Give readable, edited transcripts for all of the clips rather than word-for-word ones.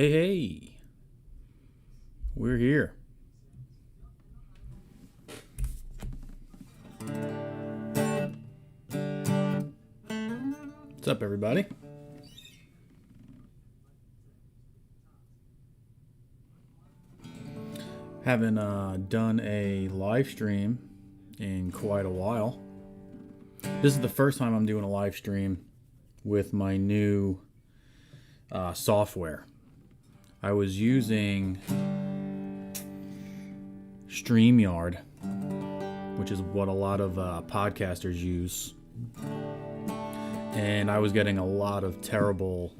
Hey, hey, we're here. What's up, everybody? Haven't done a live stream in quite a while. This is the first time I'm doing a live stream with my new software. I was using StreamYard, which is what a lot of podcasters use. And I was getting a lot of terrible,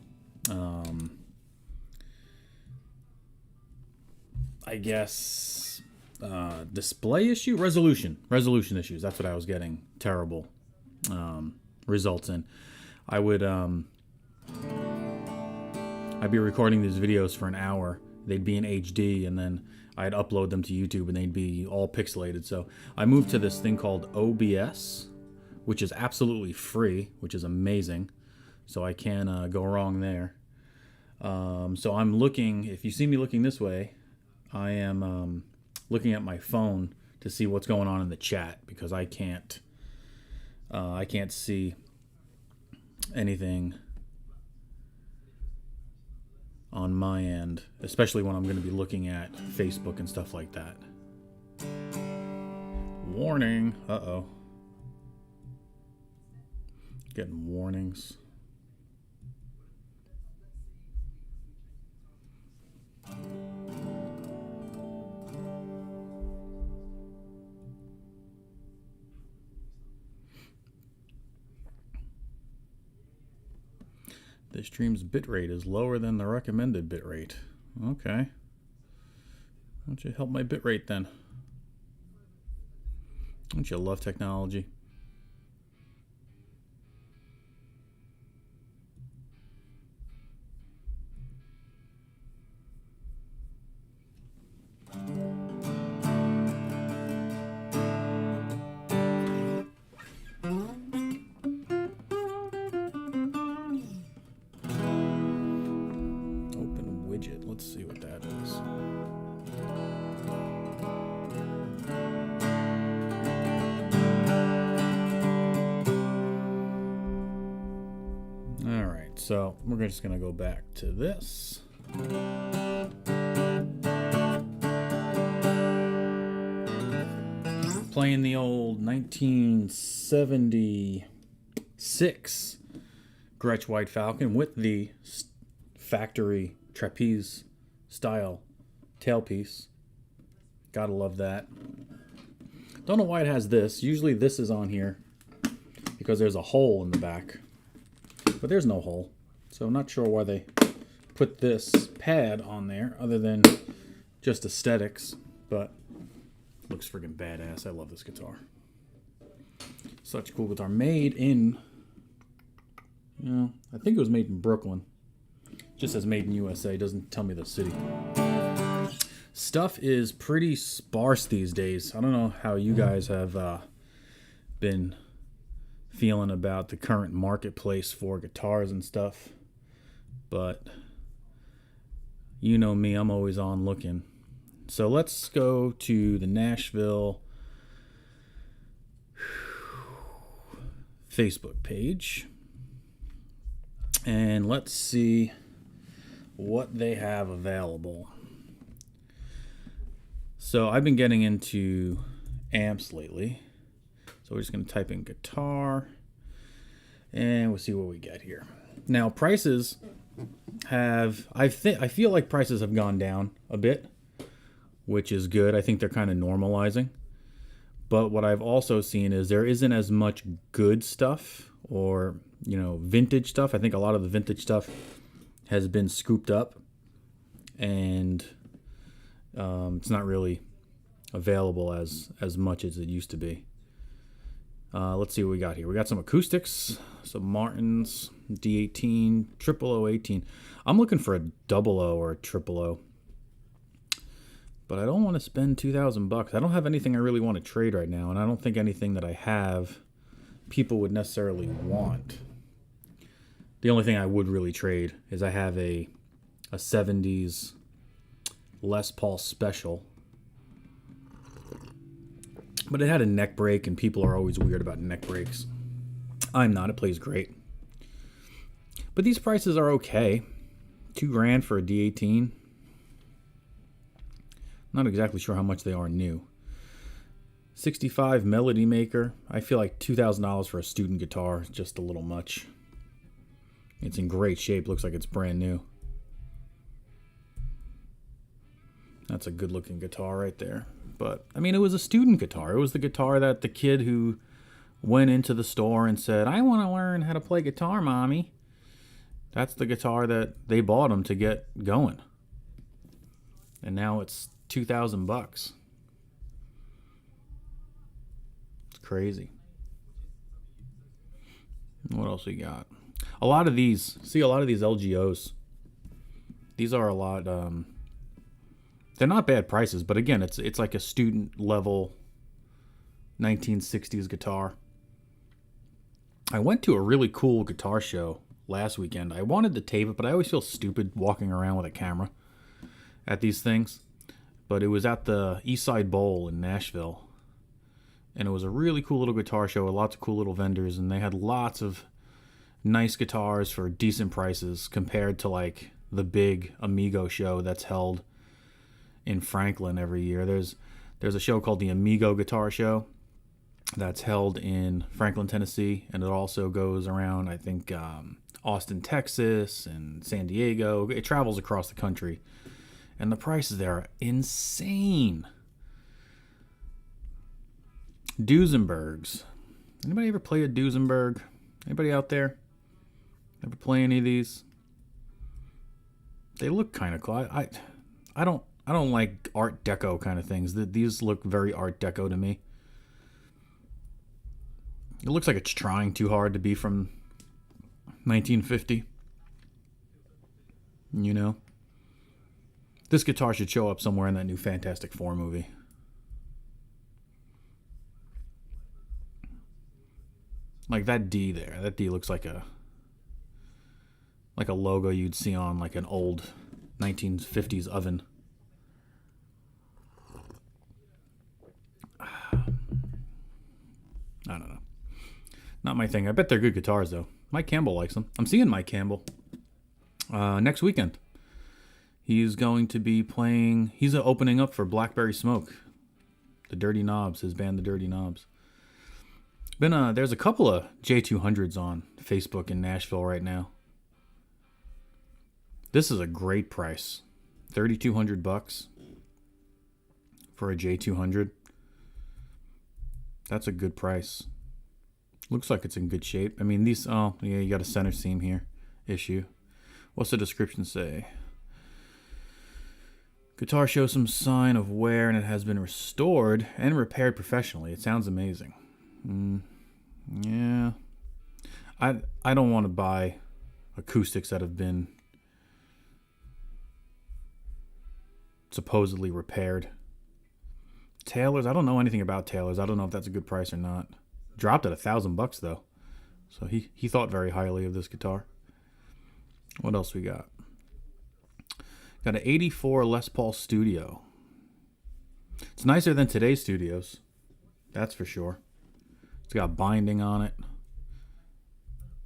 display issue, resolution issues. That's what I was getting terrible results in. I'd be recording these videos for an hour. They'd be in HD, and then I'd upload them to YouTube, and they'd be all pixelated. So I moved to this thing called OBS, which is absolutely free, which is amazing. So I can't go wrong there. So I'm looking, if you see me looking this way, I am looking at my phone to see what's going on in the chat, because I can't see anything on my end, especially when I'm going to be looking at Facebook and stuff like that. Warning. Uh-oh. Getting warnings. This stream's bitrate is lower than the recommended bitrate. Okay. Why don't you help my bitrate then? Don't you love technology? Let's see what that is. All right, so we're just going to go back to this. Playing the old 1976 Gretsch White Falcon with the factory trapeze style tailpiece. Gotta love that. Don't know why it has this. Usually this is on here because there's a hole in the back, but there's no hole, so I'm not sure why they put this pad on there other than just aesthetics, but looks friggin' badass. I love this guitar. Such a cool guitar. Made in, I think it was made in Brooklyn. Just says made in USA, doesn't tell me the city. Stuff is pretty sparse these days. I don't know how you guys have been feeling about the current marketplace for guitars and stuff, but you know me, I'm always on looking. So let's go to the Nashville Facebook page, and let's see what they have available. So I've been getting into amps lately. So we're just going to type in guitar and we'll see what we get here. Now prices have, I feel like prices have gone down a bit, which is good. I think they're kind of normalizing. But what I've also seen is there isn't as much good stuff or, vintage stuff. I think a lot of the vintage stuff has been scooped up, and it's not really available as much as it used to be. Let's see what we got here. We got some acoustics, some Martins, D18, 0018. I'm looking for a 00 or a 000, but I don't want to spend $2,000. I don't have anything I really want to trade right now, and I don't think anything that I have people would necessarily want. The only thing I would really trade is I have a a 70s Les Paul Special. But it had a neck break, and people are always weird about neck breaks. I'm not. It plays great. But these prices are okay. $2,000 for a D18. Not exactly sure how much they are new. 65 Melody Maker. I feel like $2,000 for a student guitar is just a little much. It's in great shape. Looks like it's brand new. That's a good looking guitar right there. But, I mean, it was a student guitar. It was the guitar that the kid who went into the store and said, I want to learn how to play guitar, Mommy. That's the guitar that they bought him to get going. And now it's $2,000. It's crazy. What else we got? A lot of these LGOs. These are a lot, they're not bad prices, but again, it's like a student level 1960s guitar. I went to a really cool guitar show last weekend. I wanted to tape it, but I always feel stupid walking around with a camera at these things. But it was at the Eastside Bowl in Nashville. And it was a really cool little guitar show with lots of cool little vendors. And they had lots of nice guitars for decent prices compared to like the big Amigo show that's held in Franklin every year. There's a show called the Amigo Guitar Show that's held in Franklin, Tennessee. And it also goes around, I think, Austin, Texas and San Diego. It travels across the country. And the prices there are insane. Duesenbergs. Anybody ever play a Duesenberg? Anybody out there ever play any of these? They look kind of cool. I don't like Art Deco kind of things. These look very Art Deco to me. It looks like it's trying too hard to be from 1950. You know? This guitar should show up somewhere in that new Fantastic Four movie. Like that D there. That D looks like a logo you'd see on like an old 1950s oven. I don't know. Not my thing. I bet they're good guitars though. Mike Campbell likes them. I'm seeing Mike Campbell next weekend. He's going to be playing. He's opening up for Blackberry Smoke, the Dirty Knobs, his band, the Dirty Knobs. There's a couple of J200s on Facebook in Nashville right now. This is a great price, $3,200 for a J200. That's a good price. Looks like it's in good shape. I mean, these. Oh, yeah, you got a center seam here issue. What's the description say? Guitar shows some sign of wear and it has been restored and repaired professionally. It sounds amazing. Yeah. I don't want to buy acoustics that have been supposedly repaired. Taylors, I don't know anything about Taylors. I don't know if that's a good price or not. Dropped at $1,000 though. So he thought very highly of this guitar. What else we got? Got an 84 Les Paul Studio. It's nicer than today's studios. That's for sure. It's got binding on it.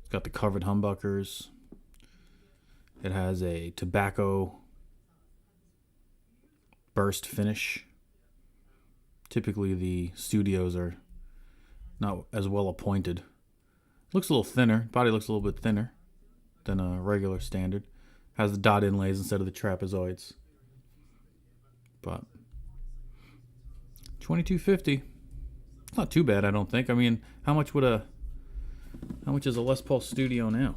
It's got the covered humbuckers. It has a tobacco burst finish. Typically the studios are not as well appointed. Looks a little thinner. Body looks a little bit thinner than a regular standard. Has the dot inlays instead of the trapezoids. But $2,250. It's not too bad, I don't think. I mean, how much is a Les Paul Studio now?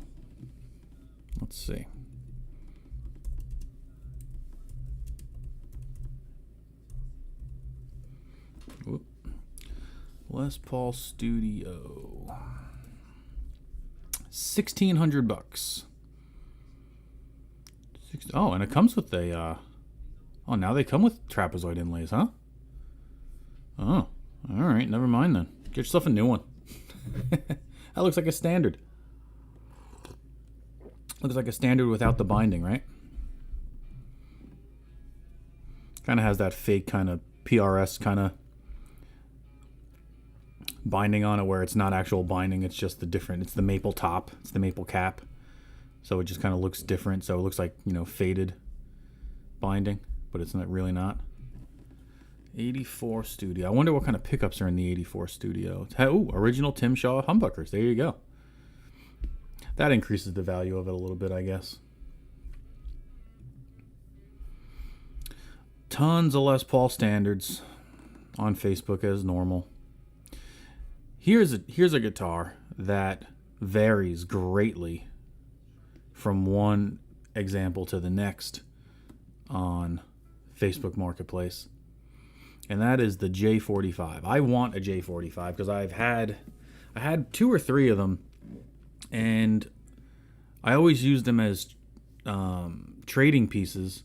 Let's see. Whoop. Les Paul Studio. $1,600. Oh, and it comes with a. Oh, now they come with trapezoid inlays, huh? Oh, all right. Never mind then. Get yourself a new one. That looks like a standard. Looks like a standard without the binding, right? Kind of has that fake kind of PRS kind of binding on it, where it's not actual binding, it's just it's the maple top, it's the maple cap, so it just kind of looks different. So it looks like, faded binding, but it's not. 84 Studio. I wonder what kind of pickups are in the 84 Studio. Oh, original Tim Shaw humbuckers. There you go. That increases the value of it a little bit, I guess. Tons of Les Paul standards on Facebook as normal. Here's a guitar that varies greatly from one example to the next on Facebook Marketplace, and that is the J45. I want a J45 because I had 2 or 3 of them, and I always used them as trading pieces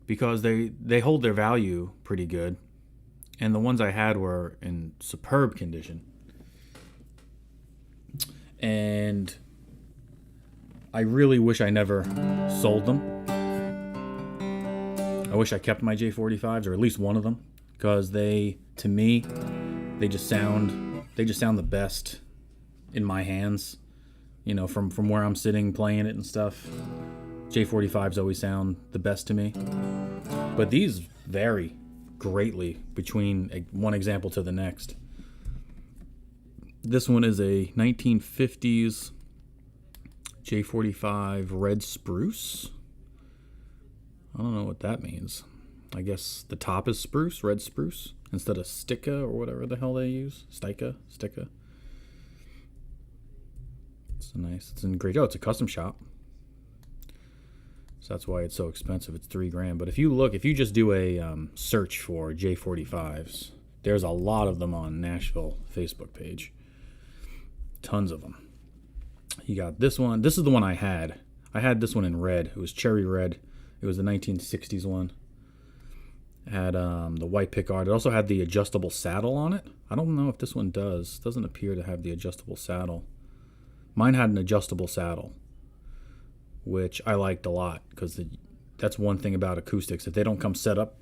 because they hold their value pretty good, and the ones I had were in superb condition. And I really wish I never sold them. I wish I kept my J45s, or at least one of them, because to me, they just sound the best in my hands. From where I'm sitting playing it and stuff. J45s always sound the best to me. But these vary greatly between one example to the next. This one is a 1950s J45 red spruce. I don't know what that means. I guess the top is spruce, red spruce, instead of sticka or whatever the hell they use. Sticka. It's nice. It's in great. Oh, it's a custom shop. So that's why it's so expensive. It's $3,000. But if you just do a search for J45s, there's a lot of them on Nashville Facebook page. Tons of them. You got this one. This is the one I had. I had this one in red. It was cherry red. It was the 1960s one. It had the white pickguard. It also had the adjustable saddle on it. I don't know if this one does. It doesn't appear to have the adjustable saddle. Mine had an adjustable saddle, which I liked a lot, because that's one thing about acoustics. If they don't come set up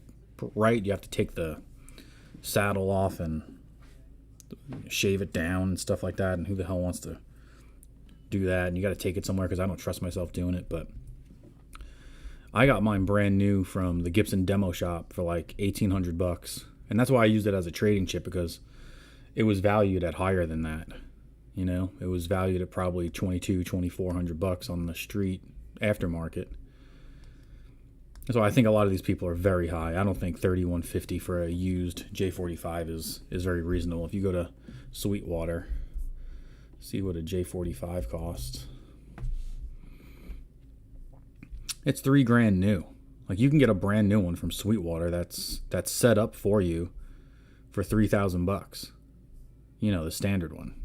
right, you have to take the saddle off and shave it down and stuff like that, and who the hell wants to do that? And you got to take it somewhere, because I don't trust myself doing it. But I got mine brand new from the Gibson demo shop for like $1,800, and that's why I used it as a trading chip, because it was valued at higher than that. It was valued at probably $2,200-$2,400 on the street aftermarket. So I think a lot of these people are very high. I don't think $3,150 for a used J45 is very reasonable. If you go to Sweetwater, see what a J45 costs. It's $3,000 new. Like, you can get a brand new one from Sweetwater that's set up for you for $3,000. The standard one.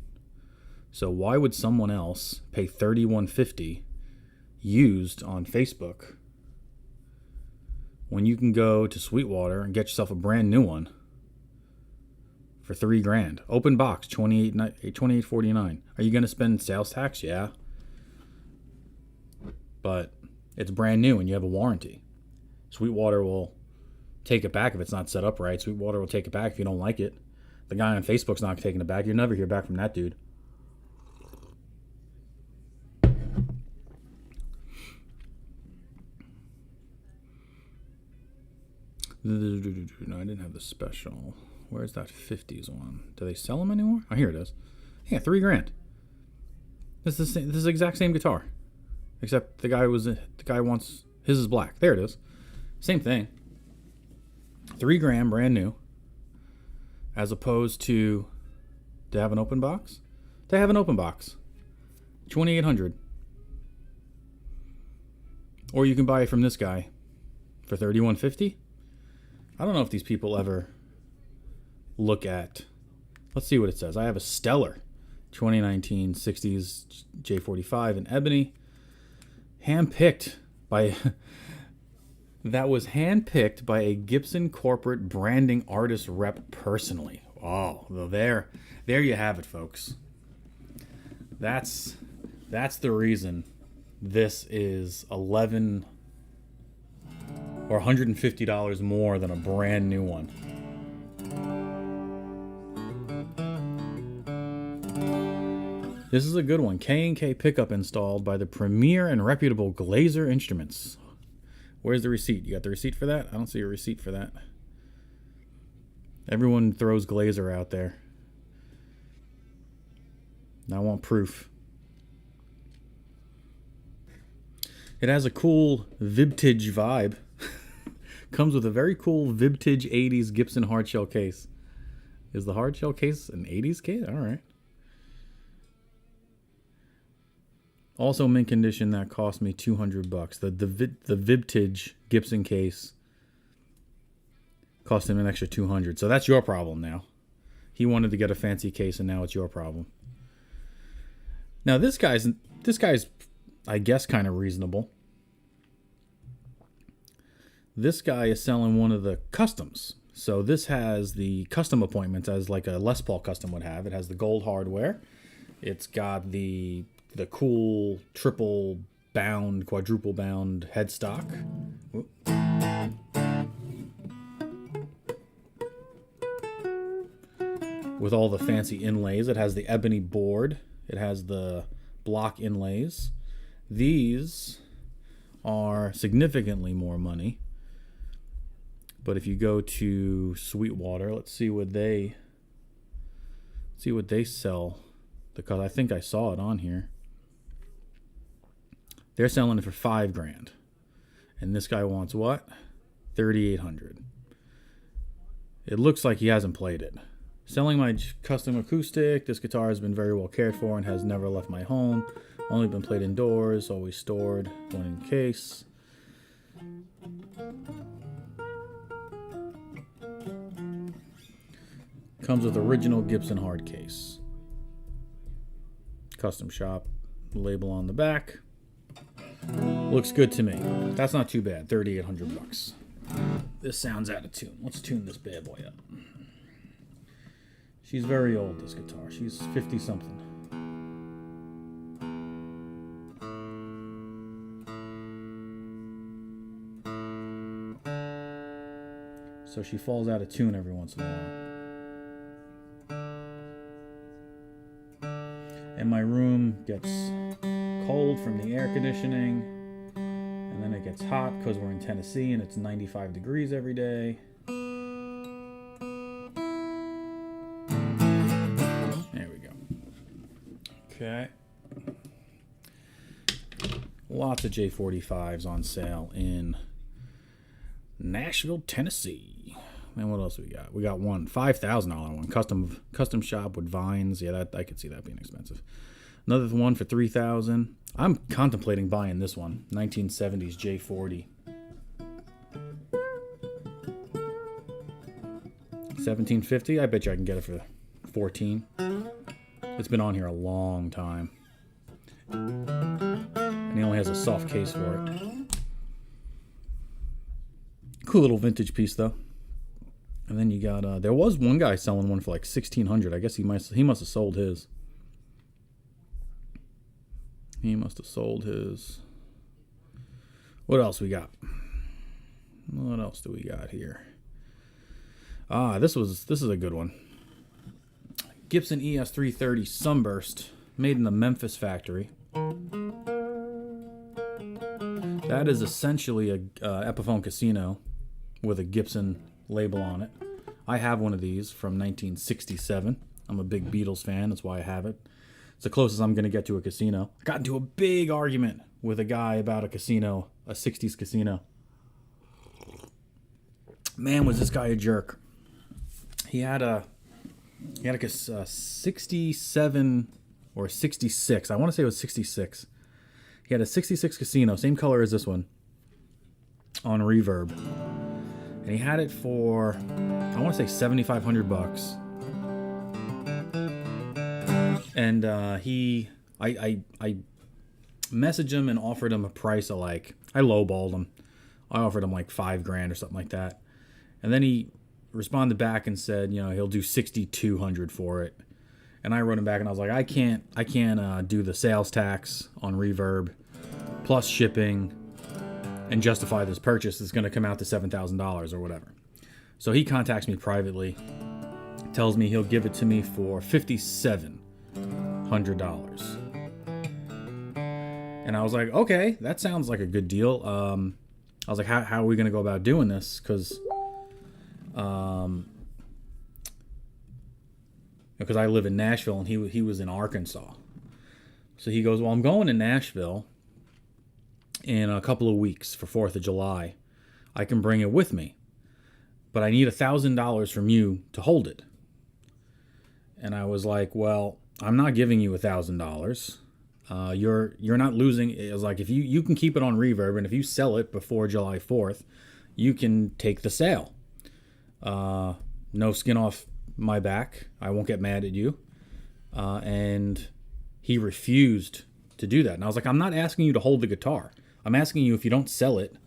So why would someone else pay $3,150 used on Facebook when you can go to Sweetwater and get yourself a brand new one for $3,000? Open box, $28.49. Are you going to spend sales tax? Yeah. But it's brand new and you have a warranty. Sweetwater will take it back if it's not set up right. Sweetwater will take it back if you don't like it. The guy on Facebook's not taking it back. You'll never hear back from that dude. No, I didn't have the special. Where's that 50s one? Do they sell them anymore? Oh, here it is. Yeah, $3,000. This is the exact same guitar, except the guy wants his is black. There it is. Same thing. $3,000 brand new. As opposed to, they have an open box? They have an open box. $2,800. Or you can buy it from this guy for $3,150. I don't know if these people ever look at. Let's see what it says. I have a Stellar 2019 60s J45 in ebony, handpicked by that was handpicked by a Gibson corporate branding artist rep personally. Oh, well, there you have it, folks. That's the reason this is 11 or $150 more than a brand new one. This is a good one. K&K pickup installed by the premier and reputable Glazer Instruments. Where's the receipt? You got the receipt for that? I don't see a receipt for that. Everyone throws Glazer out there. I want proof. It has a cool vintage vibe. Comes with a very cool vintage 80s Gibson hardshell case. Is the hardshell case an 80s case? All right. Also mint condition, that cost me $200. The vintage Gibson case cost him an extra $200. So that's your problem now. He wanted to get a fancy case, and now it's your problem. Now this guy's I guess kind of reasonable. This guy is selling one of the customs. So this has the custom appointments as like a Les Paul custom would have. It has the gold hardware. It's got the cool triple bound, quadruple bound headstock. With all the fancy inlays. It has the ebony board. It has the block inlays. These are significantly more money. But if you go to Sweetwater, let's see what they sell. Because I think I saw it on here. They're selling it for $5,000. And this guy wants what? $3,800. It looks like he hasn't played it. Selling my custom acoustic. This guitar has been very well cared for and has never left my home. Only been played indoors, always stored, one in case. Comes with original Gibson hard case. Custom shop label on the back. Looks good to me. That's not too bad. $3,800. This sounds out of tune. Let's tune this bad boy up. She's very old, this guitar. She's 50-something. So she falls out of tune every once in a while. And my room gets cold from the air conditioning, and then it gets hot because we're in Tennessee and it's 95 degrees every day. There we go. Okay. Lots of J45s on sale in Nashville, Tennessee. And what else we got? We got one $5,000 one, custom shop with vines. Yeah, that I could see that being expensive. Another one for $3,000. I'm contemplating buying this one, 1970s J40. $1,750. I bet you I can get it for $14. It's been on here a long time, and he only has a soft case for it. Cool little vintage piece though. And then you got there was one guy selling one for like $1,600. I guess he must have sold his. He must have sold his. What else we got? What else do we got here? This is a good one. Gibson ES330 Sunburst, made in the Memphis factory. That is essentially a Epiphone Casino with a Gibson label on it. I have one of these from 1967. I'm a big Beatles fan, that's why I have it. It's the closest I'm going to get to a casino. I got into a big argument with a guy about a casino, a 60s casino. Man, was this guy a jerk. He had a 67 or 66. I want to say it was 66. He had a 66 casino, same color as this one, on Reverb. And he had it for, I want to say $7,500. And I messaged him and offered him a price of like, I lowballed him. I offered him like $5,000 or something like that. And then he responded back and said, he'll do $6,200 for it. And I wrote him back and I was like, I can't do the sales tax on Reverb plus shipping and justify this purchase, it's going to come out to $7,000 or whatever. So he contacts me privately, tells me he'll give it to me for $5,700. And I was like, okay, that sounds like a good deal. I was like, how are we going to go about doing this? Because I live in Nashville and he was in Arkansas. So he goes, well, I'm going to Nashville in a couple of weeks for 4th of July. I can bring it with me, but I need $1,000 from you to hold it. And I was like, well, I'm not giving you $1,000. You're not losing. It was like, if you can keep it on Reverb, and if you sell it before July 4th, you can take the sale. No skin off my back. I won't get mad at you. And he refused to do that. And I was like, I'm not asking you to hold the guitar. I'm asking you, if you don't sell it,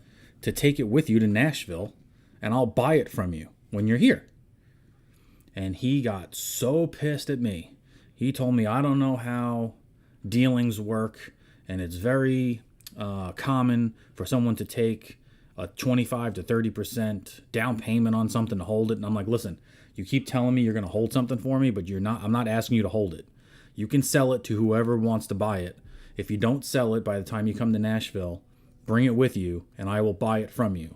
to take it with you to Nashville, and I'll buy it from you when you're here. And he got so pissed at me. He told me, I don't know how dealings work, and it's very common for someone to take a 25 to 30% down payment on something to hold it. And I'm like, listen, you keep telling me you're going to hold something for me, but I'm not asking you to hold it. You can sell it to whoever wants to buy it. If you don't sell it by the time you come to Nashville, bring it with you, and I will buy it from you.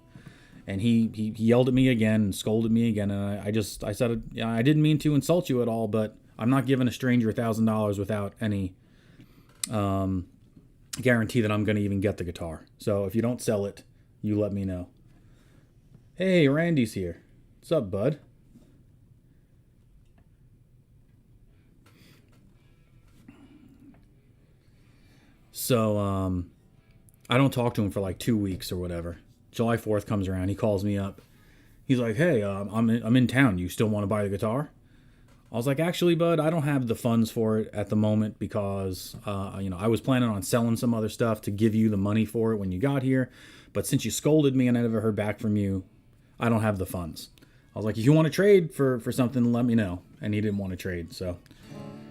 And he yelled at me again and scolded me again. And I said, yeah, I didn't mean to insult you at all, but I'm not giving a stranger $1,000 without any guarantee that I'm going to even get the guitar. So if you don't sell it, you let me know. Hey, Randy's here. What's up, bud? So I don't talk to him for like 2 weeks or whatever. July 4th comes around. He calls me up. He's like, hey, I'm in town. You still want to buy the guitar? I was like, actually, bud, I don't have the funds for it at the moment because, I was planning on selling some other stuff to give you the money for it when you got here. But since you scolded me and I never heard back from you, I don't have the funds. I was like, if you want to trade for something, let me know. And he didn't want to trade. So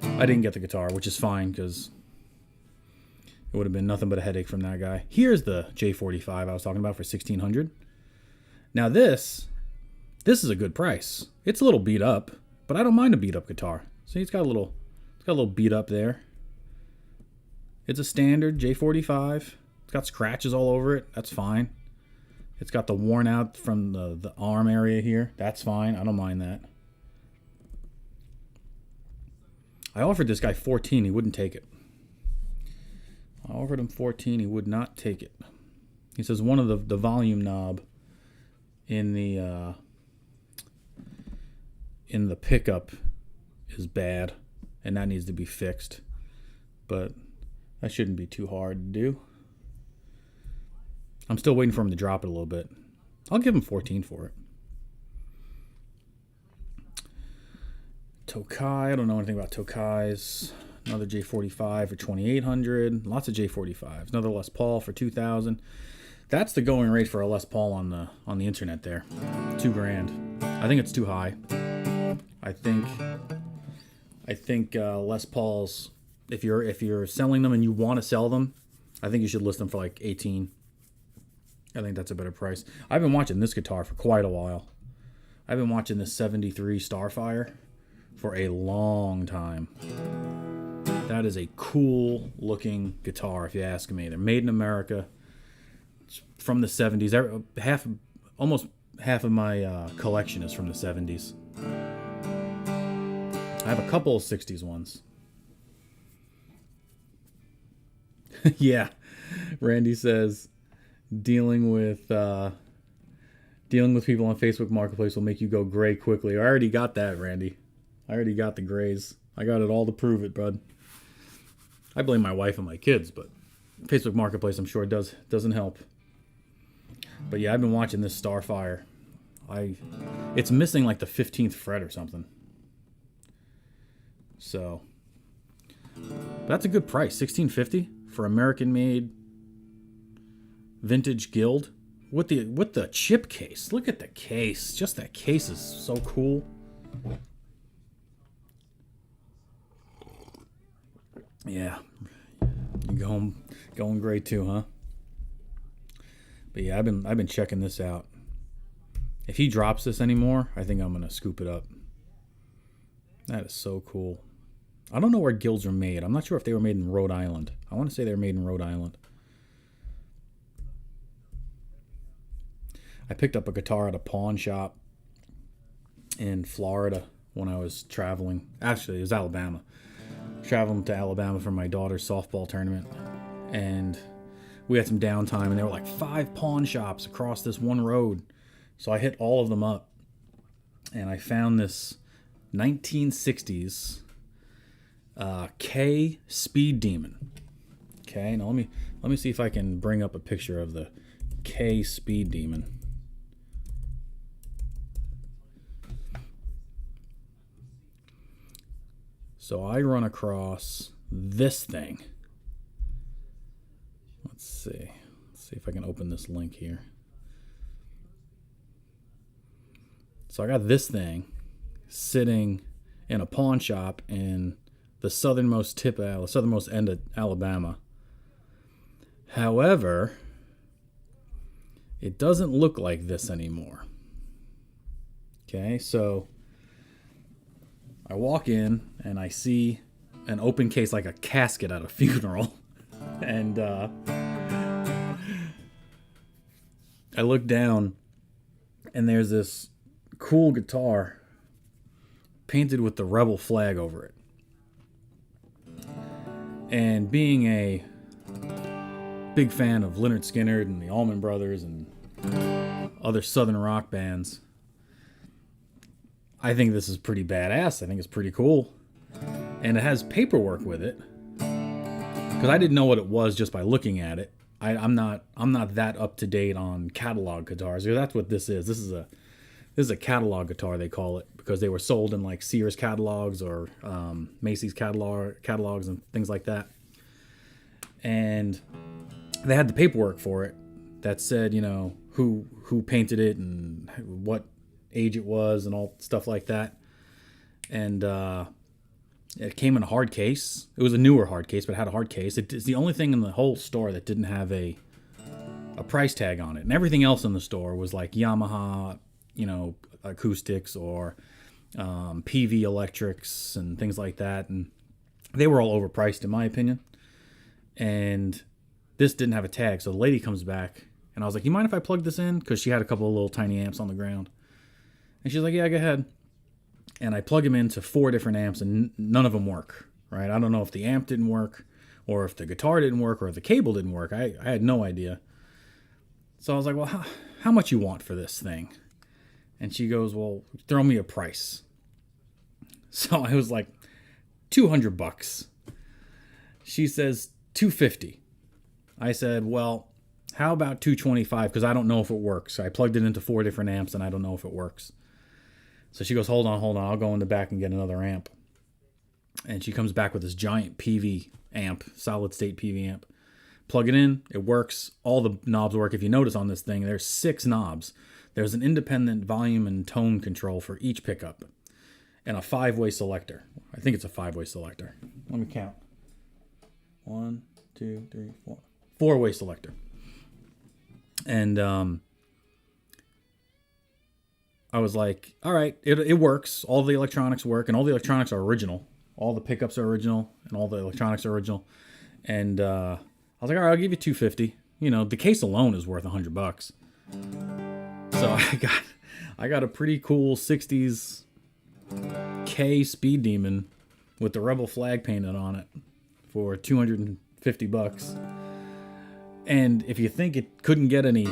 I didn't get the guitar, which is fine because it would have been nothing but a headache from that guy. Here's the J45 I was talking about for $1,600. Now this is a good price. It's a little beat up, but I don't mind a beat up guitar. See, it's got a little beat up there. It's a standard J45. It's got scratches all over it. That's fine. It's got the worn out from the arm area here. That's fine. I don't mind that. I offered this guy 14. He wouldn't take it. I offered him 14. He would not take it. He says one of the volume knob in the pickup is bad, and that needs to be fixed. But that shouldn't be too hard to do. I'm still waiting for him to drop it a little bit. I'll give him 14 for it. Tokai. I don't know anything about Tokais. Another J45 for $2,800. Lots of J45s. Another Les Paul for $2,000. That's the going rate for a Les Paul on the internet there. $2,000. I think it's too high. I think Les Pauls, if you're selling them and you want to sell them, I think you should list them for like 18. I think that's a better price. I've been watching this guitar for quite a while. I've been watching this 73 Starfire for a long time. That is a cool looking guitar, if you ask me. They're made in America. It's from the 70s. Almost half of my collection is from the 70s. I have a couple of 60s ones. Yeah, Randy says dealing with people on Facebook Marketplace will make you go gray quickly. I already got that, Randy. I already got the grays. I got it all to prove it, bud. I blame my wife and my kids, but Facebook Marketplace, I'm sure, doesn't help. But yeah, I've been watching this Starfire. It's missing like the 15th fret or something. So that's a good price, $1,650 for American-made vintage Guild with the chip case. Look at the case. Just that case is so cool. Yeah, going gray too, huh? But yeah, I've been checking this out. If he drops this anymore, I think I'm gonna scoop it up. That is so cool. I don't know where guilds are made. I'm not sure if they were made in Rhode Island. I want to say they were made in Rhode Island. I picked up a guitar at a pawn shop in Florida when I was traveling. Actually, it was Alabama. Traveling to Alabama for my daughter's softball tournament. And we had some downtime, and there were like 5 pawn shops across this one road. So I hit all of them up. And I found this 1960s K Speed Demon. Okay, now let me see if I can bring up a picture of the K Speed Demon. So I run across this thing. Let's see if I can open this link here. So I got this thing sitting in a pawn shop in the southernmost end of Alabama. However, it doesn't look like this anymore. Okay, so I walk in and I see an open case like a casket at a funeral. And I look down and there's this cool guitar painted with the rebel flag over it. And being a big fan of Lynyrd Skynyrd and the Allman Brothers and other southern rock bands, I think this is pretty badass. I think it's pretty cool. And it has paperwork with it. Because I didn't know what it was just by looking at it. I'm not that up to date on catalog guitars. That's what this is. This is a catalog guitar, they call it, because they were sold in like Sears catalogs or Macy's catalogs and things like that. And they had the paperwork for it that said, you know, who painted it and what age it was and all stuff like that. And it came in a hard case. It was a newer hard case, but it had a hard case. It's the only thing in the whole store that didn't have a price tag on it. And everything else in the store was like Yamaha, you know, acoustics or PV electrics and things like that. And they were all overpriced in my opinion. And this didn't have a tag. So the lady comes back and I was like, you mind if I plug this in? Because she had a couple of little tiny amps on the ground. And she's like, yeah, go ahead. And I plug them into 4 different amps and none of them work, right? I don't know if the amp didn't work or if the guitar didn't work or if the cable didn't work. I had no idea. So I was like, well, how much you want for this thing? And she goes, well, throw me a price. So I was like, $200. She says, $250. I said, well, how about $225? Because I don't know if it works. I plugged it into 4 different amps and I don't know if it works. So she goes, hold on. I'll go in the back and get another amp. And she comes back with this giant PV amp, solid state PV amp. Plug it in. It works. All the knobs work. If you notice on this thing, there's 6 knobs. There's an independent volume and tone control for each pickup. And a 5-way selector. I think it's a 5-way selector. Let me count. 1, 2, 3, 4. 4-way selector. And I was like, all right, it works. All the electronics work, and all the electronics are original. All the pickups are original, and all the electronics are original. And I was like, all right, I'll give you $250. You know, the case alone is worth $100. So I got a pretty cool 60s K Speed Demon with the Rebel flag painted on it for $250. And if you think it couldn't get any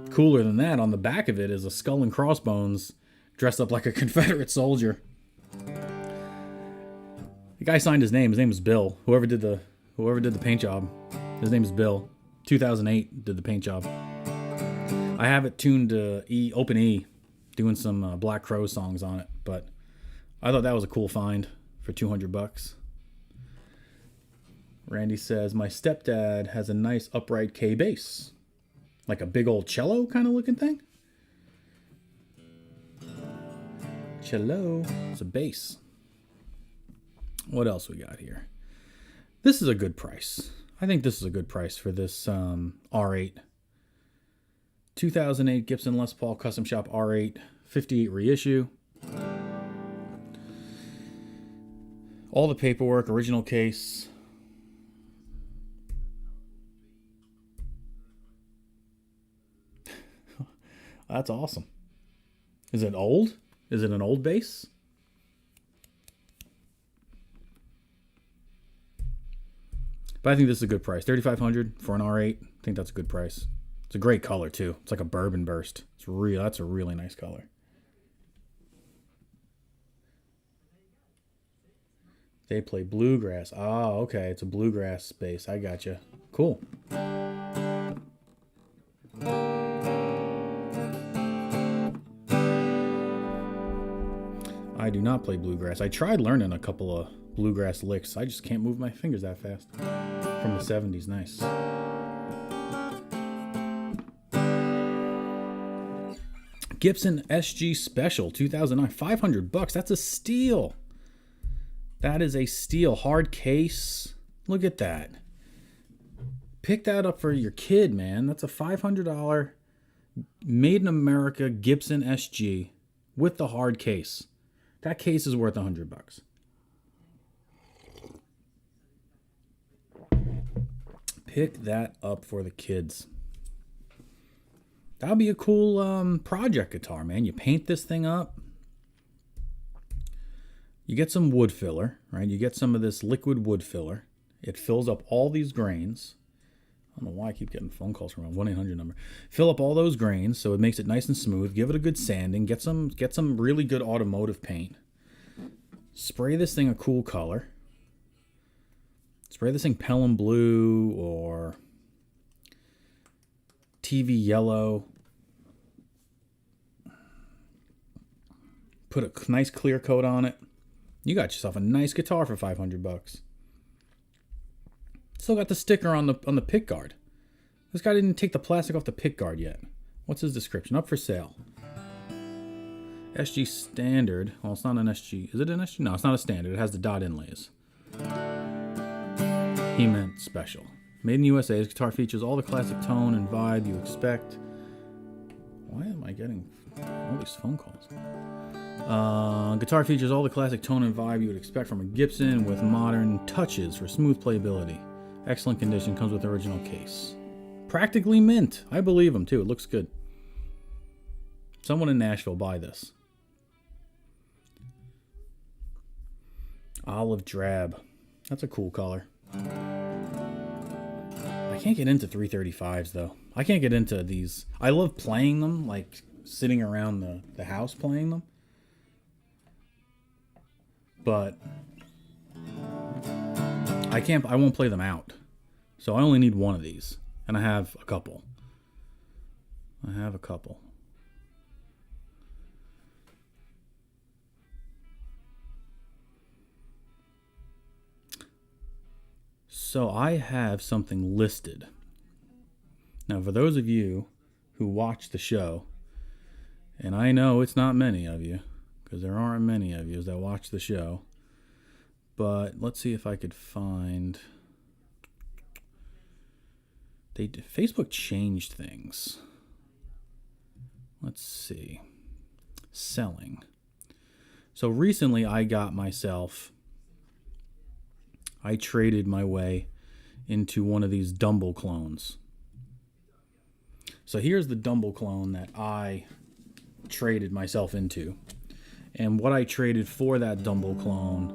cooler than that, on the back of it is a skull and crossbones dressed up like a Confederate soldier. The guy signed his name. His name is Bill. Whoever did the paint job, his name is Bill. 2008 did the paint job. I have it tuned to open E, doing some Black Crow songs on it, but I thought that was a cool find for $200. Randy says, my stepdad has a nice upright K bass. Like a big old cello kind of looking thing. Cello. It's a bass. What else we got here? This is a good price. I think this is a good price for this R8. 2008 Gibson Les Paul Custom Shop R8 58 reissue. All the paperwork, original case. That's awesome. Is it old? Is it an old bass? But I think this is a good price. $3,500 for an R8. I think that's a good price. It's a great color too. It's like a bourbon burst. It's real. That's a really nice color. They play bluegrass. Oh, okay. It's a bluegrass bass. I gotcha. Cool. I do not play bluegrass. I tried learning a couple of bluegrass licks. I just can't move my fingers that fast. From the 70s. Nice. Gibson SG Special 2009. $500. That's a steal. That is a steal. Hard case. Look at that. Pick that up for your kid, man. That's a $500 made in America Gibson SG with the hard case. That case is worth $100. Pick that up for the kids. That would be a cool project guitar, man. You paint this thing up. You get some wood filler, right? You get some of this liquid wood filler. It fills up all these grains. I don't know why I keep getting phone calls from a 1-800 number. Fill up all those grains so it makes it nice and smooth. Give it a good sanding. Get some really good automotive paint. Spray this thing a cool color. Spray this thing Pelham blue or TV yellow. Put a nice clear coat on it. You got yourself a nice guitar for $500. Still got the sticker on the pick guard. This guy didn't take the plastic off the pick guard yet. What's his description? Up for sale. SG Standard. Well, it's not an SG. Is it an SG? No, it's not a Standard. It has the dot inlays. He meant special. Made in USA. This guitar features all the classic tone and vibe you expect. Why am I getting all these phone calls? Guitar features all the classic tone and vibe you would expect from a Gibson with modern touches for smooth playability. Excellent condition. Comes with original case. Practically mint. I believe him too. It looks good. Someone in Nashville buy this. Olive drab. That's a cool color. I can't get into 335s though. I can't get into these. I love playing them, like sitting around the house playing them. But I won't play them out. So I only need one of these. And I have a couple. So I have something listed. Now, for those of you who watch the show, and I know it's not many of you, because there aren't many of you that watch the show, but let's see if I could find... Facebook changed things. Let's see. Selling. So recently I traded my way into one of these Dumble clones. So here's the Dumble clone that I traded myself into. And what I traded for that Dumble clone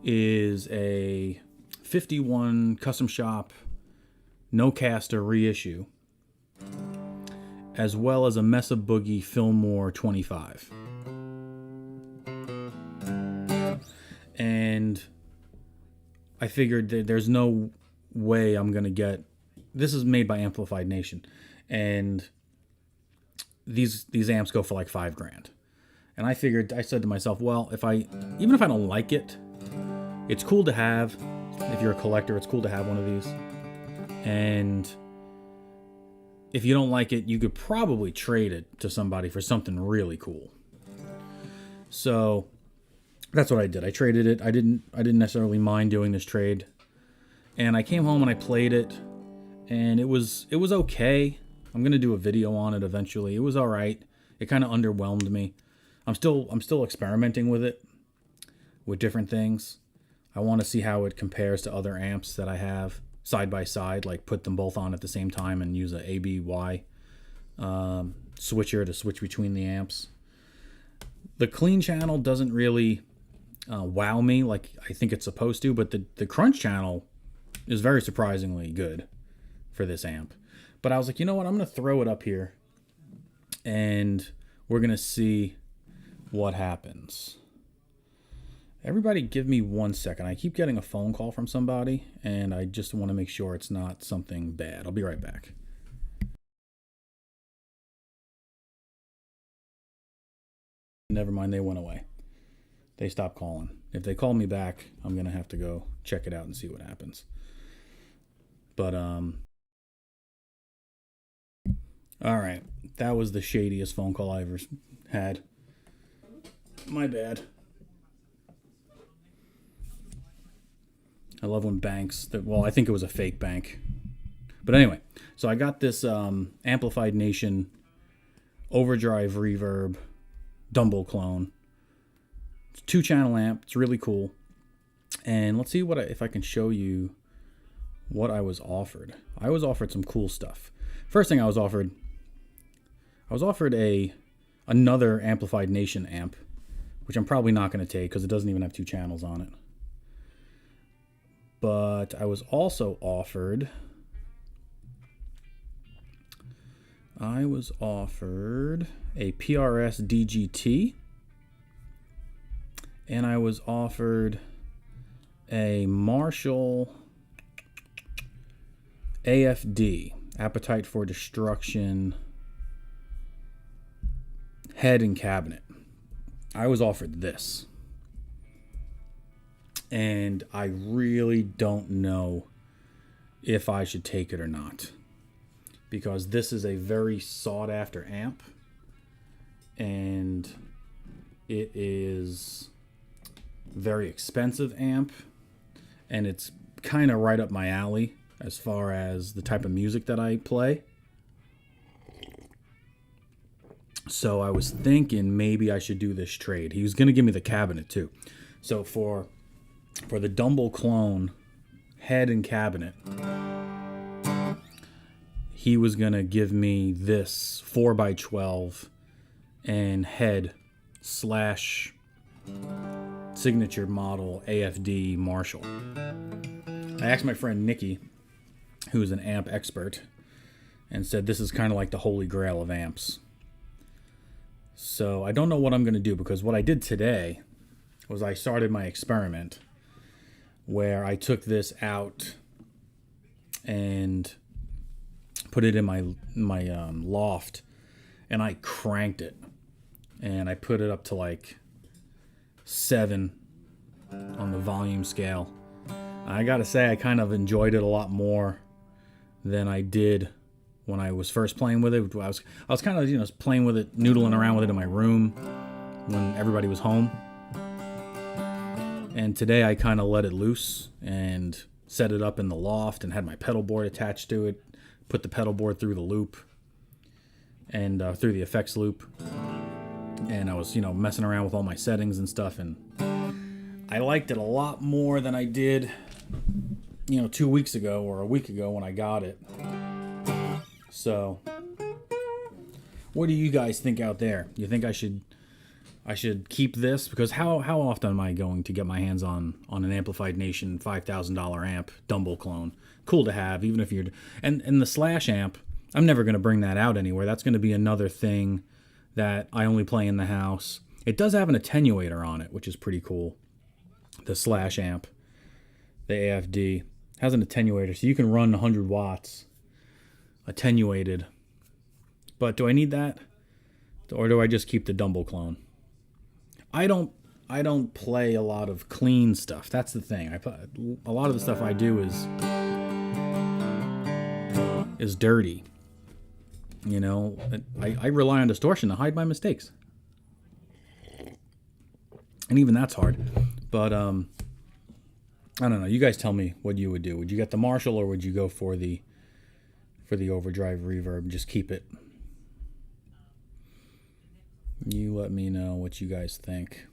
is a 51 Custom Shop No Caster reissue, as well as a Mesa Boogie Fillmore 25. And I figured that there's no way I'm going to get... This is made by Amplified Nation. And these amps go for like $5,000. And I said to myself, well, even if I don't like it, it's cool to have. If you're a collector, it's cool to have one of these. And if you don't like it, you could probably trade it to somebody for something really cool. So that's what I did. I traded it. I didn't necessarily mind doing this trade. And I came home and I played it, and it was okay. I'm gonna do a video on it eventually. It was all right. It kind of underwhelmed me. I'm still experimenting with it, with different things. I want to see how it compares to other amps that I have side by side, like put them both on at the same time and use a ABY switcher to switch between the amps. The clean channel doesn't really wow me like I think it's supposed to, but the crunch channel is very surprisingly good for this amp. But I was like, you know what? I'm going to throw it up here and we're going to see what happens. Everybody give me 1 second. I keep getting a phone call from somebody and I just want to make sure it's not something bad. I'll be right back. Never mind, they went away. They stopped calling. If they call me back, I'm going to have to go check it out and see what happens. But, all right. That was the shadiest phone call I ever had. My bad. I love when banks, well, I think it was a fake bank. But anyway, so I got this Amplified Nation Overdrive Reverb Dumble clone. It's a 2-channel amp. It's really cool. And let's see if I can show you what I was offered. I was offered some cool stuff. First thing I was offered another Amplified Nation amp, which I'm probably not going to take because it doesn't even have 2 channels on it. But I was also offered a PRS DGT, and I was offered a Marshall AFD, Appetite for Destruction head and cabinet. I was offered this. And I really don't know if I should take it or not. Because this is a very sought after amp. And it is very expensive amp. And it's kind of right up my alley as far as the type of music that I play. So I was thinking maybe I should do this trade. He was going to give me the cabinet too. So for the Dumble clone head and cabinet, he was going to give me this 4x12 and head / signature model AFD Marshall. I asked my friend Nikki, who's an amp expert, and said this is kind of like the holy grail of amps. So I don't know what I'm going to do, because what I did today was I started my experiment where I took this out and put it in my loft, and I cranked it, and I put it up to like 7 on the volume scale. I gotta say, I kind of enjoyed it a lot more than I did when I was first playing with it. I was kind of playing with it, noodling around with it in my room when everybody was home. And today I kind of let it loose and set it up in the loft and had my pedal board attached to it, put the pedal board through the loop and through the effects loop. And I was, messing around with all my settings and stuff. And I liked it a lot more than I did, 2 weeks ago or a week ago when I got it. So what do you guys think out there? You think I should keep this? Because how often am I going to get my hands on an Amplified Nation $5,000 amp Dumble clone? Cool to have, even if you're... And the Slash amp, I'm never going to bring that out anywhere. That's going to be another thing that I only play in the house. It does have an attenuator on it, which is pretty cool. The Slash amp, the AFD, has an attenuator, so you can run 100 watts attenuated. But do I need that? Or do I just keep the Dumble clone? I don't play a lot of clean stuff. That's the thing. A lot of the stuff I do is dirty. I rely on distortion to hide my mistakes. And even that's hard. But I don't know. You guys tell me what you would do. Would you get the Marshall or would you go for the for the overdrive reverb. Just keep it. You let me know what you guys think.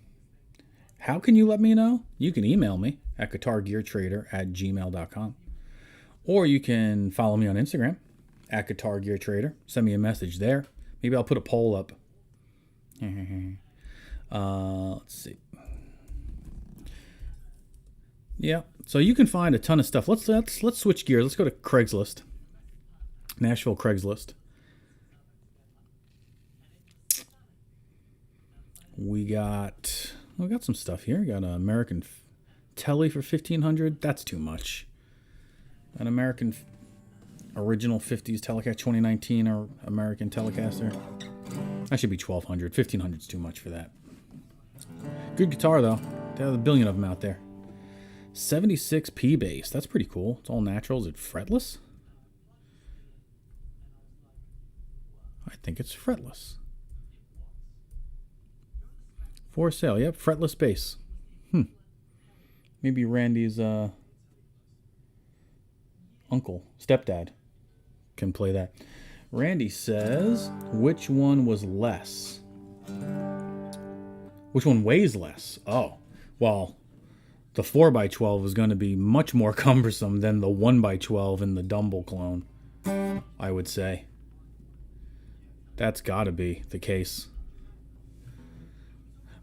How can you let me know? You can email me at guitargeartrader@gmail.com. Or you can follow me on Instagram at guitargeartrader. Send me a message there. Maybe I'll put a poll up. Let's see. Yeah, so you can find a ton of stuff. Let's switch gears. Let's go to Craigslist. Nashville Craigslist. We got some stuff here. We got an American Telly for $1,500. That's too much. An American original 50s Telecast 2019 or American Telecaster. That should be $1,200. $1,500 is too much for that. Good guitar though. There's a billion of them out there. 76 P bass. That's pretty cool. It's all natural. Is it fretless? I think it's fretless. For sale. Yep, fretless bass. Maybe Randy's uncle, stepdad, can play that. Randy says, which one was less? Which one weighs less? Oh, well, the 4x12 is going to be much more cumbersome than the 1x12 in the Dumble clone, I would say. That's got to be the case.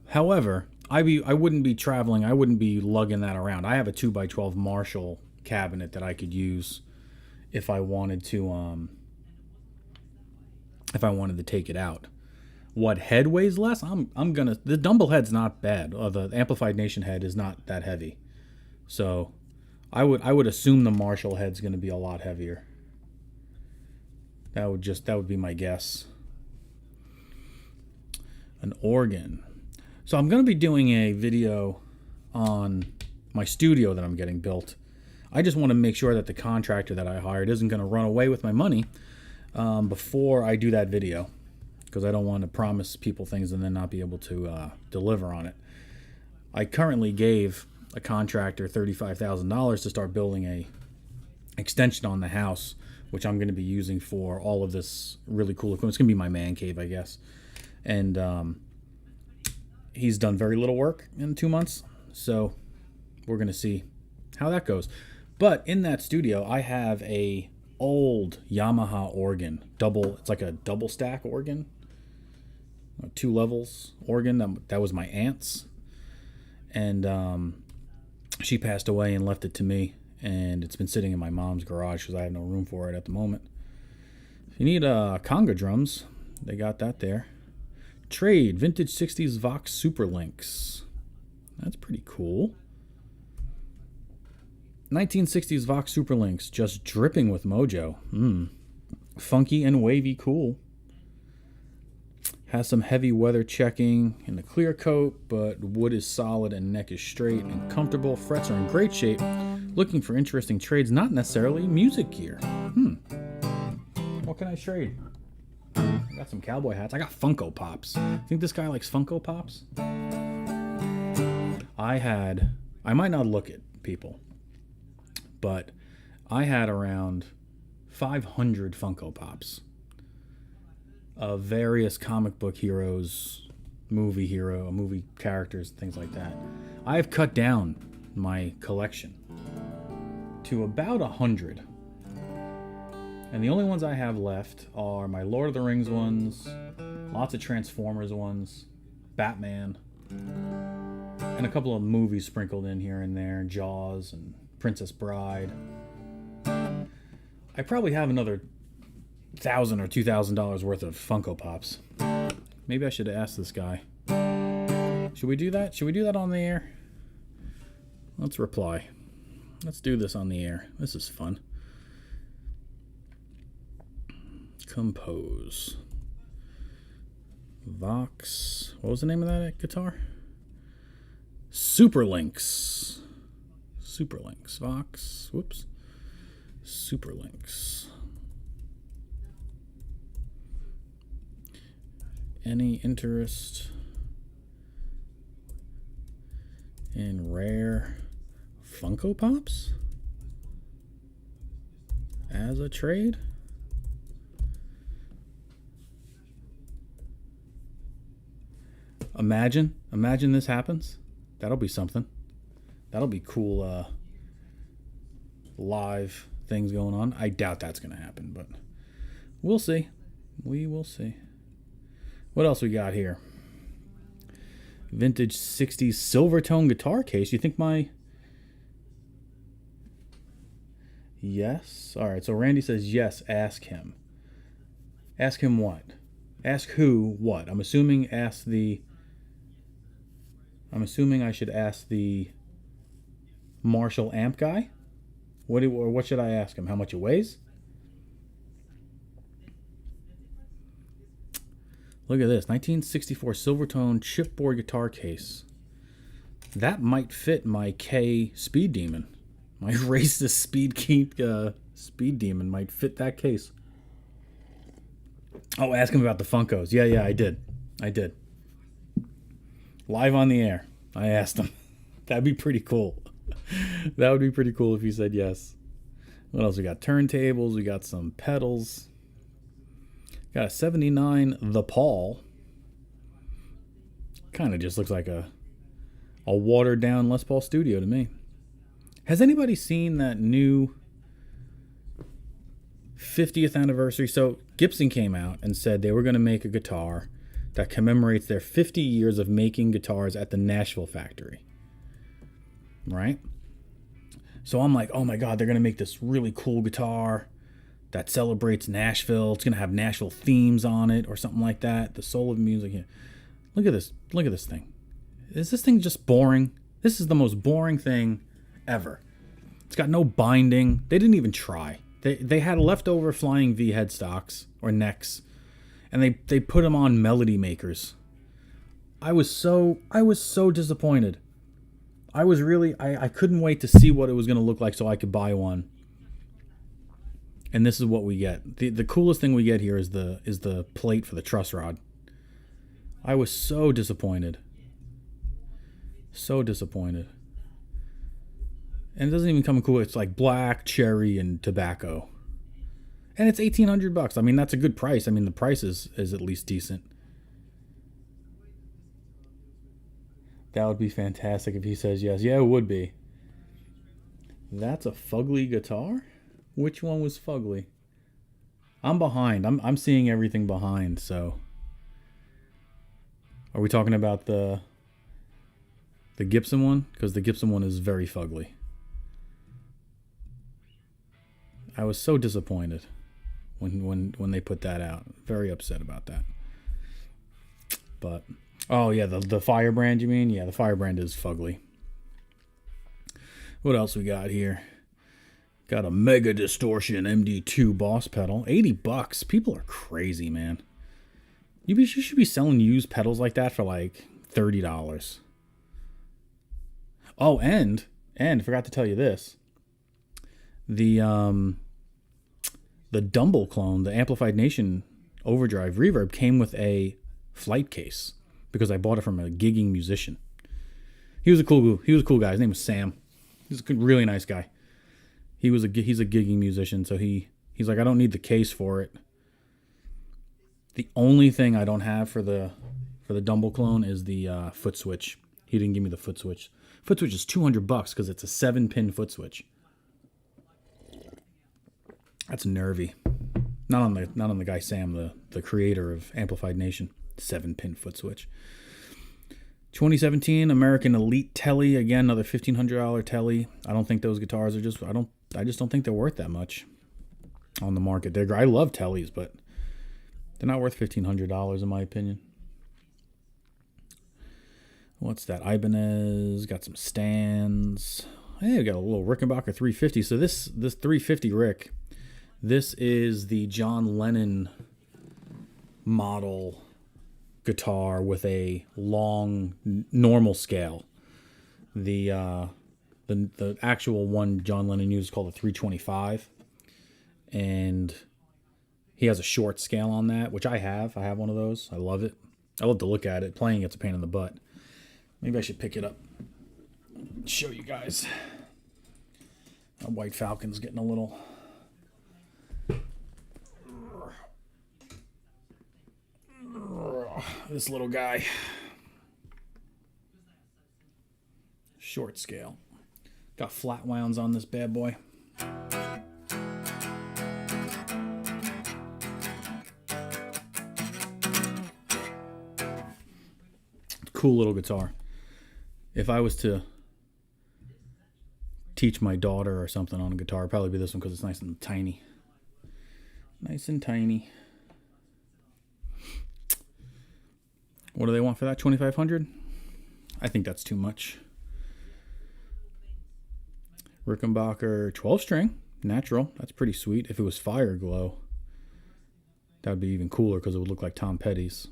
However, I wouldn't be traveling. I wouldn't be lugging that around. I have a 2x12 Marshall cabinet that I could use if I wanted to take it out. What head weighs less? The Dumble head's not bad. The Amplified Nation head is not that heavy. So I would assume the Marshall head's going to be a lot heavier. That would be my guess. An organ. So I'm going to be doing a video on my studio that I'm getting built. I just want to make sure that the contractor that I hired isn't going to run away with my money before I do that video, because I don't want to promise people things and then not be able to deliver on it. I currently gave a contractor $35,000 to start building a extension on the house, which I'm going to be using for all of this really cool equipment. It's going to be my man cave, I guess. And he's done very little work in 2 months, so we're going to see how that goes. But in that studio, I have a old Yamaha organ. It's like a double stack organ. 2 levels organ. That was my aunt's. And she passed away and left it to me. And it's been sitting in my mom's garage because I have no room for it at the moment. If you need conga drums, they got that there. Trade vintage 60s Vox Super Links. That's pretty cool. 1960s Vox Super Links, just dripping with mojo. Funky and wavy cool. Has some heavy weather checking in the clear coat, but wood is solid and neck is straight and comfortable. Frets are in great shape. Looking for interesting trades, not necessarily music gear. What can I trade? I got some cowboy hats. I got Funko Pops. Think this guy likes Funko Pops? I might not look at people, but I had around 500 Funko Pops of various comic book heroes, movie characters, things like that. I have cut down my collection to about 100. And the only ones I have left are my Lord of the Rings ones, lots of Transformers ones, Batman, and a couple of movies sprinkled in here and there, Jaws and Princess Bride. I probably have another $1,000 or $2,000 worth of Funko Pops. Maybe I should ask this guy. Should we do that? Should we do that on the air? Let's reply. Let's do this on the air. This is fun. Compose. Vox. What was the name of that guitar? Super Links. Super Links. Vox. Whoops. Super Links. Any interest in rare Funko Pops as a trade? Imagine this happens. That'll be something. That'll be cool live things going on. I doubt that's going to happen, but we'll see. We will see. What else we got here? Vintage 60s Silvertone guitar case. You think my... Yes? All right, so Randy says yes, ask him. Ask him what? Ask who what? I'm assuming I should ask the Marshall amp guy. What should I ask him? How much it weighs? Look at this, 1964 Silvertone chipboard guitar case. That might fit my K Speed Demon. My racist Speed Demon might fit that case. Oh, ask him about the Funkos. Yeah, I did. Live on the air. I asked him. That'd be pretty cool. That would be pretty cool if he said yes. What else we got? Turntables. We got some pedals. Got a 79 The Paul. Kind of just looks like a watered down Les Paul Studio to me. Has anybody seen that new 50th anniversary? So Gibson came out and said they were going to make a guitar that commemorates their 50 years of making guitars at the Nashville factory. Right? So I'm like, oh my God, they're going to make this really cool guitar that celebrates Nashville. It's going to have Nashville themes on it or something like that. The soul of music. Yeah. Look at this. Look at this thing. Is this thing just boring? This is the most boring thing ever. It's got no binding. They didn't even try. They had leftover Flying V headstocks or necks, and they put them on melody makers. I was so disappointed. I couldn't wait to see what it was going to look like so I could buy one. And this is what we get. The coolest thing we get here is the plate for the truss rod. I was so disappointed. So disappointed. And it doesn't even come in cool. It's like black, cherry, and tobacco. And it's $1,800. I mean, that's a good price. I mean, the price is at least decent. That would be fantastic if he says yes. Yeah, it would be. That's a fugly guitar? Which one was fugly? I'm behind. I'm seeing everything behind, so. Are we talking about the Gibson one? Because the Gibson one is very fugly. I was so disappointed when they put that out. Very upset about that. But oh yeah, the Firebrand, you mean? Yeah, the Firebrand is fugly. What else we got here? Got a Mega Distortion MD2 Boss pedal. $80. People are crazy, man. You should be selling used pedals like that for like $30. Oh, and forgot to tell you this. The Dumble clone, the Amplified Nation Overdrive Reverb, came with a flight case because I bought it from a gigging musician. He was a cool guy. His name was Sam. He's a really nice guy. He's a gigging musician, so he's like, I don't need the case for it. The only thing I don't have for the Dumble clone is the foot switch. He didn't give me the foot switch. Foot switch is $200 because it's a 7-pin foot switch. That's nervy. Not on the guy Sam, the creator of Amplified Nation. 7-pin foot switch. 2017 American Elite Telly, again another $1,500 Telly. I don't think those guitars are I just don't think they're worth that much on the market. I love Tellys, but they're not worth $1,500 in my opinion. What's that? Ibanez, got some stands. Hey, we got a little Rickenbacker 350. So this 350 Rick, this is the John Lennon model guitar with a long normal scale. The actual one John Lennon used is called a 325, and he has a short scale on that, which I have. I have one of those. I love it. I love to look at it. Playing it's a pain in the butt. Maybe I should pick it up and show you guys. My White Falcon's getting a little. This little guy. Short scale. Got flat wounds on this bad boy. Cool little guitar. If I was to teach my daughter or something on a guitar, it'd probably be this one because it's nice and tiny. Nice and tiny. What do they want for that? $2,500? I think that's too much. Rickenbacker 12 string, natural. That's pretty sweet. If it was fire glow, that would be even cooler because it would look like Tom Petty's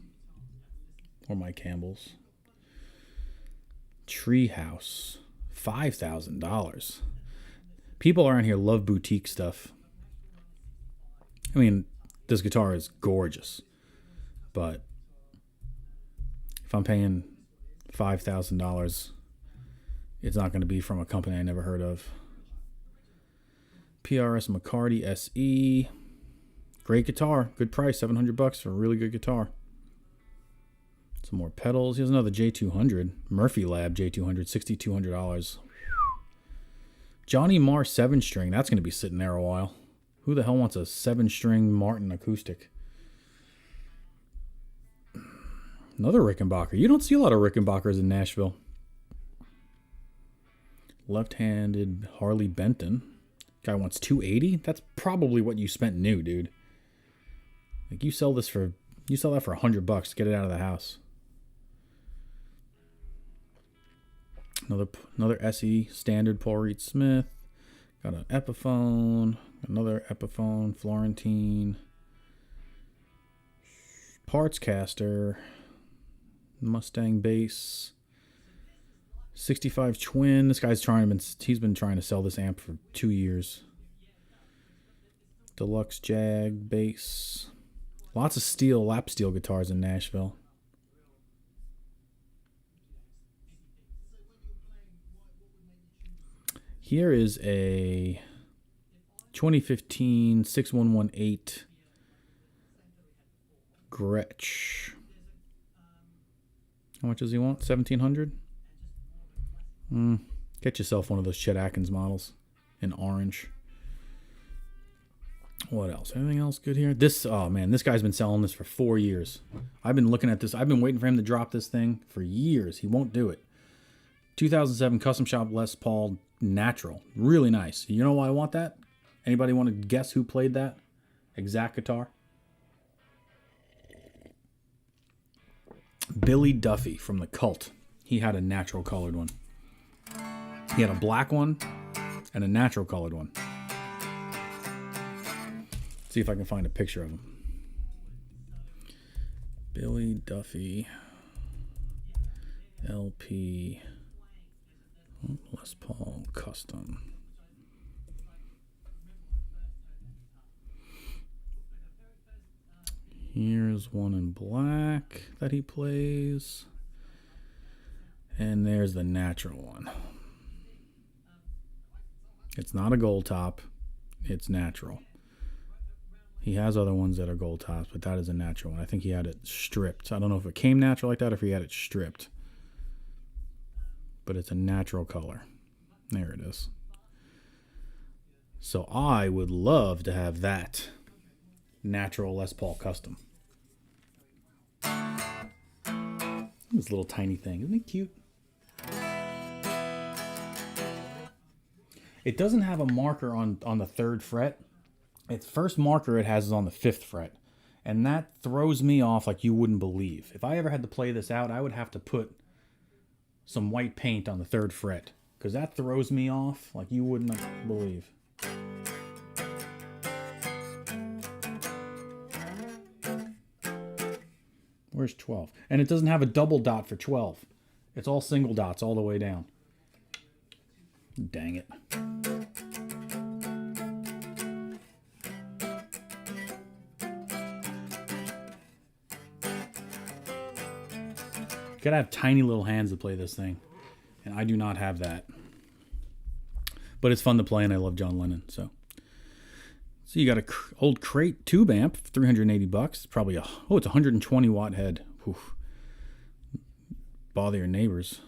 or Mike Campbell's. Treehouse, $5,000. People around here love boutique stuff. I mean, this guitar is gorgeous, but if I'm paying $5,000, it's not going to be from a company I never heard of. PRS McCarty SE. Great guitar. Good price. $700 for a really good guitar. Some more pedals. Here's another J200. Murphy Lab J200. $6,200. Johnny Marr 7-string. That's going to be sitting there a while. Who the hell wants a 7-string Martin acoustic? Another Rickenbacker. You don't see a lot of Rickenbackers in Nashville. Left-handed Harley Benton. Guy wants $280. That's probably what you spent new, dude. Like you sell that for $100 to get it out of the house. Another SE standard Paul Reed Smith. Got an Epiphone. Another Epiphone Florentine. Parts caster. Mustang bass. 65 twin. This guy's he's been trying to sell this amp for 2 years. Deluxe Jag bass. Lots of lap steel guitars in Nashville. Here is a 2015 6118 Gretsch. How much does he want? $1,700? Get yourself one of those Chet Atkins models in orange. What else? Anything else good here? Oh man, this guy's been selling this for 4 years. I've been looking at this. I've been waiting for him to drop this thing for years. He won't do it. 2007 Custom Shop Les Paul Natural. Really nice. You know why I want that? Anybody want to guess who played that exact guitar? Billy Duffy from The Cult. He had a natural colored one. He had a black one and a natural colored one. See if I can find a picture of him. Billy Duffy. LP. Les Paul Custom. Here's one in black that he plays. And there's the natural one. It's not a gold top. It's natural. He has other ones that are gold tops, but that is a natural one. I think he had it stripped. I don't know if it came natural like that or if he had it stripped. But it's a natural color. There it is. So I would love to have that natural Les Paul Custom. This little tiny thing. Isn't it cute? It doesn't have a marker on the 3rd fret. Its first marker it has is on the 5th fret. And that throws me off like you wouldn't believe. If I ever had to play this out, I would have to put some white paint on the 3rd fret. Because that throws me off like you wouldn't believe. Where's 12? And it doesn't have a double dot for 12. It's all single dots all the way down. Dang it. You gotta have tiny little hands to play this thing. And I do not have that. But it's fun to play and I love John Lennon, so. So you got a old crate tube amp, $380. It's probably it's a 120 watt head. Oof. Bother your neighbors.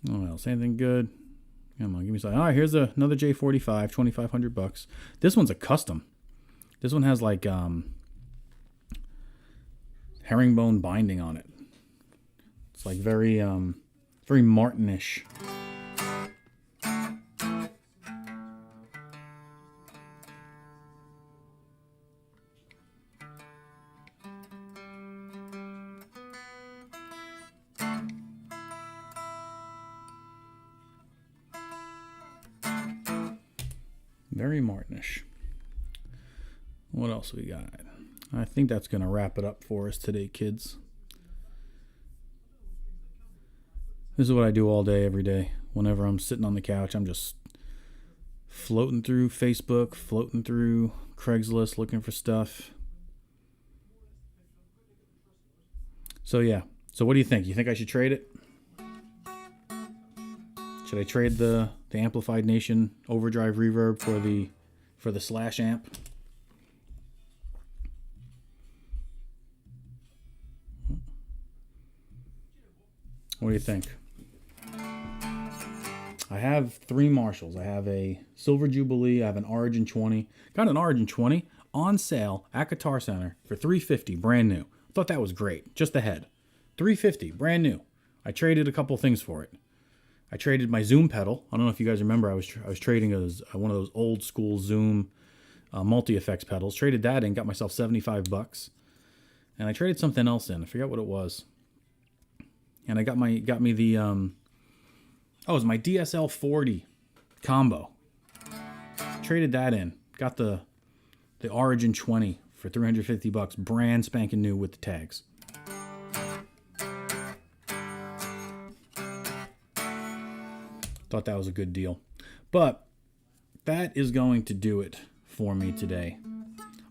What else? Anything good? Come on, give me something. All right, here's another J45, $2,500. This one's a custom. This one has like herringbone binding on it. It's like very Martinish. Very Martinish. What else we got? I think that's going to wrap it up for us today, kids. This is what I do all day, every day. Whenever I'm sitting on the couch, I'm just floating through Facebook, floating through Craigslist, looking for stuff. So yeah. So what do you think? You think I should trade it? Should I trade the Amplified Nation overdrive reverb for the Slash amp? What do you think? I have 3 Marshalls. I have a Silver Jubilee. I have an Origin 20. Got an Origin 20 on sale at Guitar Center for $350, brand new. Thought that was great. Just the head. $350, brand new. I traded a couple things for it. I traded my Zoom pedal. I don't know if you guys remember. I was trading one of those old school Zoom multi-effects pedals. Traded that in. Got myself $75. And I traded something else in. I forgot what it was. And I got me the it was my DSL 40 combo. Traded that in. Got the Origin 20 for $350, brand spanking new with the tags. Thought that was a good deal. But that is going to do it for me today.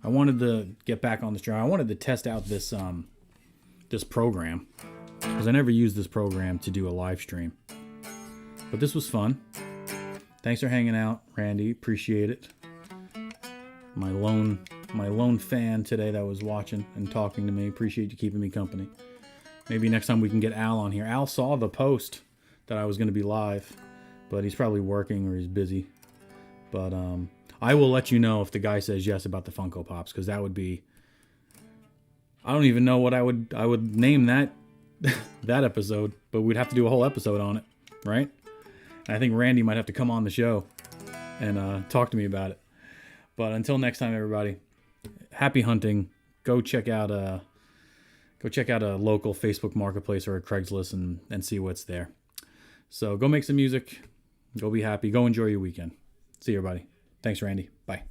I wanted to get back on this track. I wanted to test out this program, because I never used this program to do a live stream. But this was fun. Thanks for hanging out, Randy. Appreciate it. My lone fan today that was watching and talking to me. Appreciate you keeping me company. Maybe next time we can get Al on here. Al saw the post that I was going to be live, but he's probably working or he's busy. But I will let you know if the guy says yes about the Funko Pops, because that would be... I don't even know what I would name that that episode, but we'd have to do a whole episode on it, right? And I think Randy might have to come on the show and talk to me about it. But until next time, everybody, happy hunting. Go check out a local Facebook Marketplace or a Craigslist and see what's there. So go make some music. Go be happy. Go enjoy your weekend. See you, everybody. Thanks, Randy. Bye.